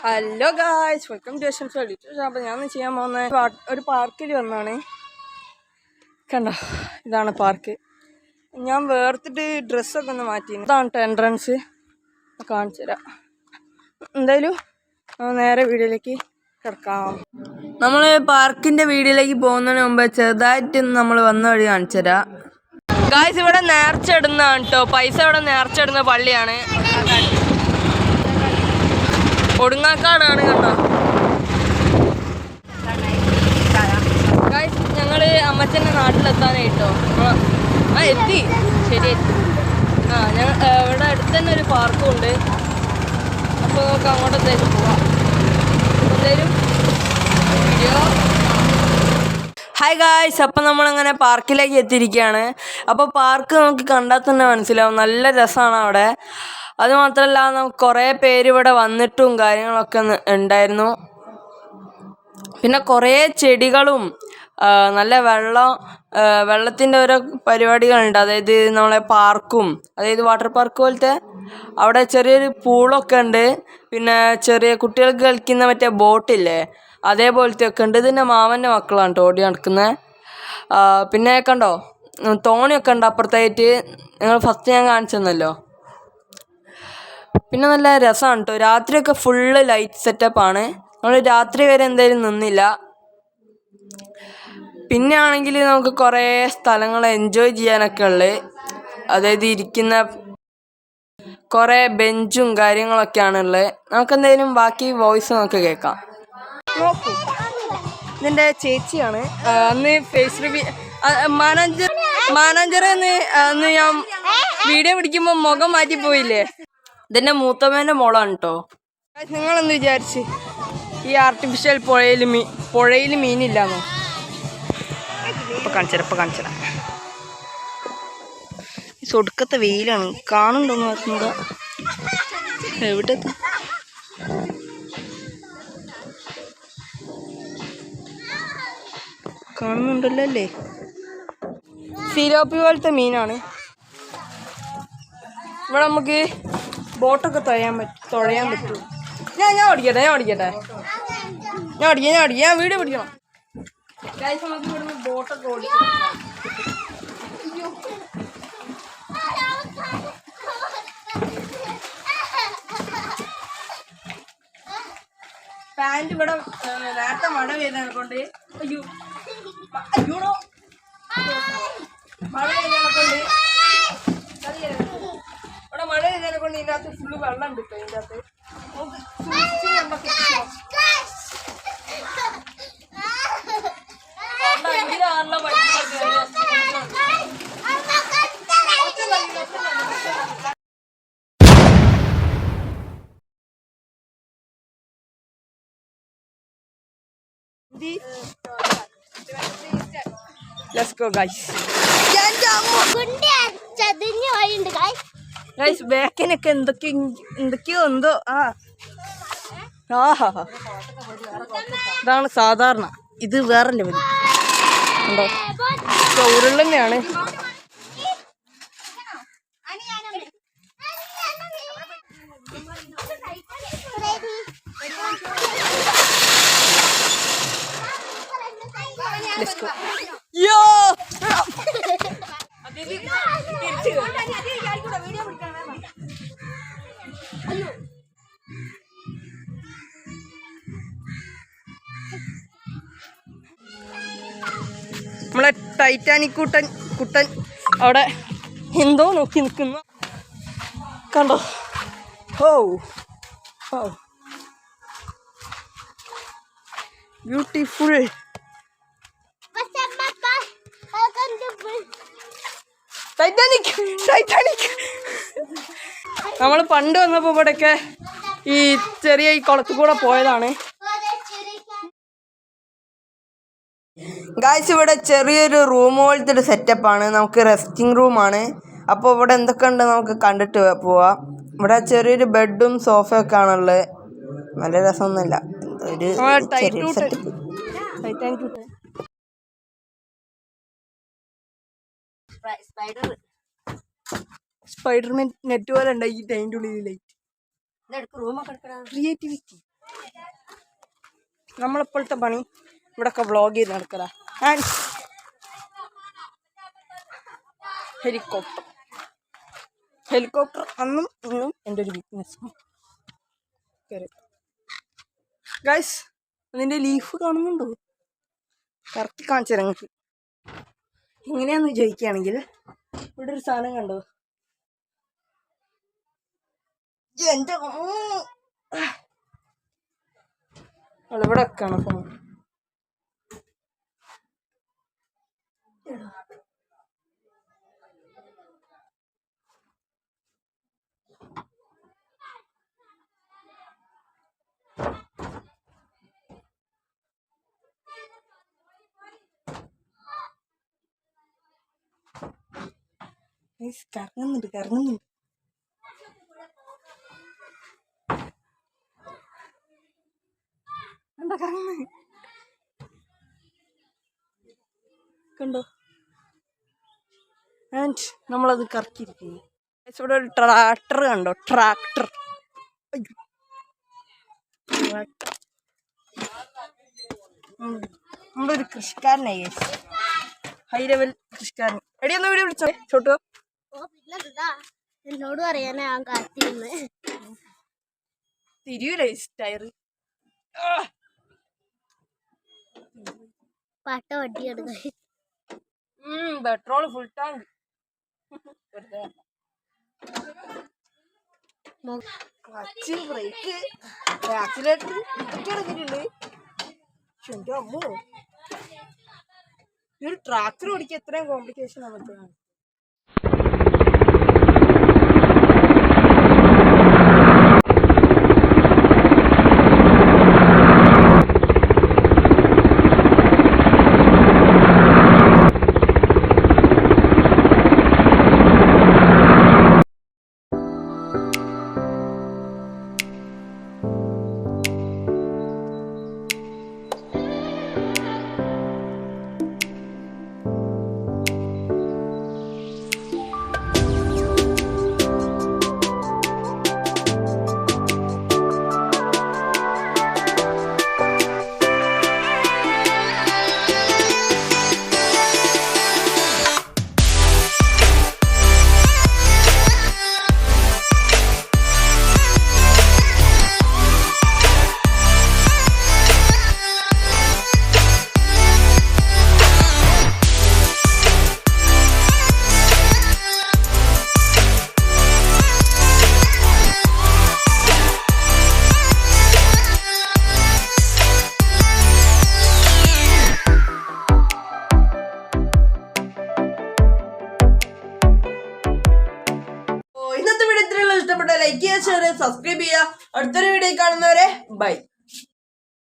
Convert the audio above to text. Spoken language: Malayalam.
ഹലോ ഗായ്സ്, വെൽക്കം ടു അപ്പോൾ ഞാൻ ചെയ്യാൻ പോകുന്ന ഒരു പാർക്കിൽ വന്നാണ്. കണ്ടോ, ഇതാണ് പാർക്ക്. ഞാൻ വേർത്തിട്ട് ഡ്രസ്സൊക്കെ ഒന്ന് മാറ്റി. ഇതാണ് എൻട്രൻസ്, കാണിച്ചു തരാം. എന്തായാലും നേരെ വീഡിയോയിലേക്ക് കിടക്കാം. നമ്മൾ പാർക്കിൻ്റെ വീഡിയോയിലേക്ക് പോകുന്നതിന് മുമ്പ് ചെറുതായിട്ട് നമ്മൾ വന്ന വഴി കാണിച്ചു തരാം. ഗായ്സ്, ഇവിടെ നേർച്ച ഇടുന്നതാണ് കേട്ടോ. പൈസ ഇവിടെ നേർച്ച ഇടുന്ന പള്ളിയാണ്. കൊടുങ്ങാക്കാടാണ് കണ്ടോ. ഗായ്സ്, ഞങ്ങൾ അമ്മച്ചൻ്റെ നാട്ടിലെത്താനായിട്ടോ. എത്തി, ശരി എത്തി. ഞങ്ങൾ ഇവിടെ അടുത്ത് തന്നെ ഒരു പാർക്കും ഉണ്ട്. അപ്പോൾ നമുക്ക് അങ്ങോട്ട് എന്തായാലും പോവാം. എന്തായാലും വീഡിയോ. ഹായ് ഗായ്സ്, അപ്പം നമ്മളങ്ങനെ പാർക്കിലേക്ക് എത്തിയിരിക്കുകയാണ്. അപ്പോൾ പാർക്ക് നമുക്ക് കണ്ടാൽ തന്നെ മനസ്സിലാവും, നല്ല രസമാണ് അവിടെ. അതുമാത്രമല്ല, നമുക്ക് കുറേ പേര് ഇവിടെ വന്നിട്ടും കാര്യങ്ങളൊക്കെ ഉണ്ടായിരുന്നു. പിന്നെ കുറേ ചെടികളും നല്ല വെള്ളത്തിൻ്റെ ഓരോ പരിപാടികളുണ്ട്. അതായത് നമ്മളെ പാർക്കും, അതായത് വാട്ടർ പാർക്ക് പോലത്തെ. അവിടെ ചെറിയൊരു പൂളൊക്കെ ഉണ്ട്. പിന്നെ ചെറിയ കുട്ടികൾക്ക് കളിക്കുന്ന മറ്റേ ബോട്ടില്ലേ, അതേപോലത്തെ ഒക്കെ ഉണ്ട്. ഇതിൻ്റെ മാമൻ്റെ മക്കളാണ് കേട്ടോ ഓടി നടക്കുന്നത്. പിന്നെ കണ്ടോ, തോണിയൊക്കെ ഉണ്ട് അപ്പുറത്തായിട്ട്. നിങ്ങൾ ഫസ്റ്റ് ഞാൻ കാണിച്ചു തന്നല്ലോ. പിന്നെ നല്ല രസമാണ് കേട്ടോ. രാത്രിയൊക്കെ ഫുള്ള് ലൈറ്റ് സെറ്റപ്പാണ്. നമ്മൾ രാത്രി വരെ എന്തായാലും നിന്നില്ല. പിന്നെ ആണെങ്കിൽ നമുക്ക് കുറേ സ്ഥലങ്ങൾ എൻജോയ് ചെയ്യാനൊക്കെ ഉള്ളത്. അതായത് ഇരിക്കുന്ന കുറേ ബെഞ്ചും കാര്യങ്ങളൊക്കെയാണ് ഉള്ളത്. നമുക്കെന്തായാലും ബാക്കി വോയിസ് നമുക്ക് കേൾക്കാം. നോക്കൂ, ഇതിൻ്റെ ചേച്ചിയാണ്. അന്ന് ഫേസ് റിവ്യൂ മാനേജറെന്ന് അന്ന് ഞാൻ വീഡിയോ പിടിക്കുമ്പോൾ മുഖം മാറ്റിപ്പോയില്ലേ, ഇതിൻ്റെ മൂത്തമ്മേൻ്റെ മോളാണ് കേട്ടോ. നിങ്ങളെന്ന് വിചാരിച്ച് ഈ ആർട്ടിഫിഷ്യൽ പുഴയിൽ മീനില്ലാന്നോ? ഇപ്പം കാണിച്ചരാ. ഈ സൊടുക്കത്തെ വെയിലാണ്, കാണുന്നുണ്ടോന്ന് പറഞ്ഞൂടാ. എവിടെ കാണുന്നുണ്ടല്ലോ അല്ലേ? സിലോപ്പി പോലത്തെ മീനാണ്. ഇവിടെ നമുക്ക് ബോട്ടൊക്കെ തുഴയാൻ പറ്റും. ഞാൻ ഓടിക്കട്ടെ ഞാൻ വീഡിയോ പിടിക്കണം. നമുക്ക് ഇവിടുന്ന് ബോട്ടൊക്കെ ഓടിക്കാം. പാൻറ് ഇവിടെ നേരത്തെ മഴ പെയ്തതിനെ കൊണ്ട് മഴ പെയ്തതിനെ കൊണ്ട് ഇതിൻ്റെ അകത്ത് ഫുള്ള് വെള്ളം കിട്ടും. ഇതിൻ്റെ അകത്ത് Let's go guys. ഗൈസ്, ബാക്കിനൊക്കെ എന്തൊക്കെയോ എന്തോ. ഇതാണ് സാധാരണ, ഇത് വേറെ ലെവൽ ഉണ്ടോ. ഉരുൾ തന്നെയാണ്. നമ്മളെ ടൈറ്റാനിക് കുട്ടൻ അവിടെ എന്തോ നോക്കി നിൽക്കുന്നു, കണ്ടോ. ബ്യൂട്ടിഫുൾ. ടൈറ്റാനിക് നമ്മൾ പണ്ട് വന്നപ്പോൾ ഇവിടെയൊക്കെ ഈ ചെറിയ ഈ കുളത്തിൽ കൂടെ പോയതാണ്. ഗായ്സ്, ഇവിടെ ചെറിയൊരു റൂം പോലത്തെ ഒരു സെറ്റപ്പാണ്. നമുക്ക് റെസ്റ്റിംഗ് റൂമാണ്. അപ്പോൾ ഇവിടെ എന്തൊക്കെ ഉണ്ട് നമുക്ക് കണ്ടിട്ട് പോവാം. ഇവിടെ ചെറിയൊരു ബെഡും സോഫയൊക്കെ ആണുള്ളത്. നല്ല രസമൊന്നുമില്ല, ഒരു സ്പൈഡർമാൻ നെറ്റ് പോലെ ഉണ്ടാക്കി അതിൻ്റെ ഉള്ളിൽ ലൈറ്റ്. ക്രിയേറ്റിവിറ്റി. നമ്മളിപ്പോഴത്തെ പണി ഇവിടെയൊക്കെ വ്ളോഗ് ചെയ്ത് നടക്കല. ആൻഡ് ഹെലികോപ്റ്റർ അന്നും ഇന്നും എൻ്റെ ഒരു വീക്ക്നെസ്. ഗൈസ്, അതിൻ്റെ ലീഫ് കാണുന്നുണ്ടോ? കറക്റ്റ് കാണിച്ചു തരാം നിങ്ങൾക്ക്. എങ്ങനെയാന്ന് ചോദിക്കുകയാണെങ്കിൽ ഇവിടെ ഒരു സാധനം കണ്ടോ? എൻ്റെ ഇവിടെ വെക്കാണ് ഫോൺ. കറങ്ങുന്നുണ്ട് എന്താ കറങ്ങുന്നത് കണ്ടോ? ആൻഡ് നമ്മളത് കറക്കിയിരിക്കുന്നു. ഇവിടെ ഒരു ട്രാക്ടർ കണ്ടോ? ട്രാക്ടർ നമ്മളൊരു കൃഷിക്കാരനായി, ഹൈ ലെവൽ കൃഷിക്കാരൻ. എടിയൊന്ന് വീഡിയോ വിളിച്ചോ ചോട്ടോ. എന്നോട് പറയാനാ ഞാൻ കാത്തിരുന്ന്. തിരിയൂലേ ടയർ? പാട്ട വണ്ടി എടുക്ക. Petrol full tank. Clutch, brake, accelerator ഇതൊക്കെ എടുത്തിട്ടുണ്ട്. എന്റെ അമ്മോ, ഈ ഒരു ട്രാക്ടർ ഓടിക്കുക എത്രയും കോംപ്ലിക്കേഷൻ നമുക്ക്. ഇഷ്ടപ്പെട്ട ലൈക്ക് ചെയ്യുക, ഷെയർ ചെയ്യുക, സബ്സ്ക്രൈബ് ചെയ്യുക. അടുത്തൊരു വീഡിയോ കാണുന്നവരെ ബൈ.